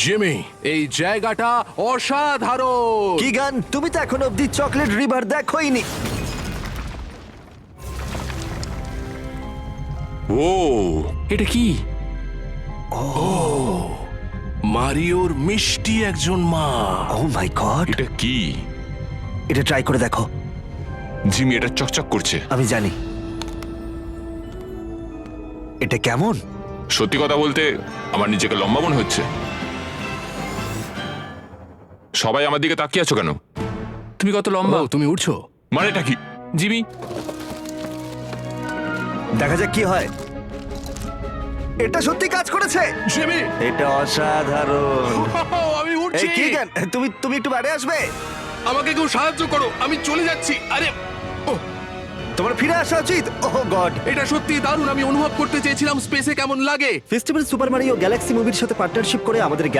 Jimmy, এই জায়গাটা অসাধারণ। কিগান, তুমি তো এখন অব্দি চকলেট রিভার দেখোইনি। ও এটা কি? মারিওর মিষ্টি একজন মা। ও মাই গড, এটা কি? এটা ট্রাই করে দেখো। জিমি, এটা চকচক করছে। আমি জানি। এটা কেমন? সত্যি কথা বলতে আমার নিজেকে লম্বা মনে হচ্ছে। সবাই আমার দিকে তাকিয়ে আছো কেন? তুমি কত লম্বা? ও, তুমি উঠছো? মানেটা কি? জিমি, দেখা যাক কি হয়। এটা সত্যি কাজ করেছে। জিমি, এটা অসাধারণ। আমি এই উঠছি। কিগান, তুমি একটু বাইরে আসবে? আমাকে কেউ সাহায্য করো, আমি চলে যাচ্ছি। আরে ওহ, তোমার ফিরে আসা উচিত। ওহ গড। এটা সত্যি দারুণ। আমি অনুভব করতে চেয়েছিলাম স্পেসে কেমন লাগে। ফেস্টিভ্যাল সুপার মারিও গ্যালাক্সি মুভির সাথে পার্টনারশিপ করে আমাদের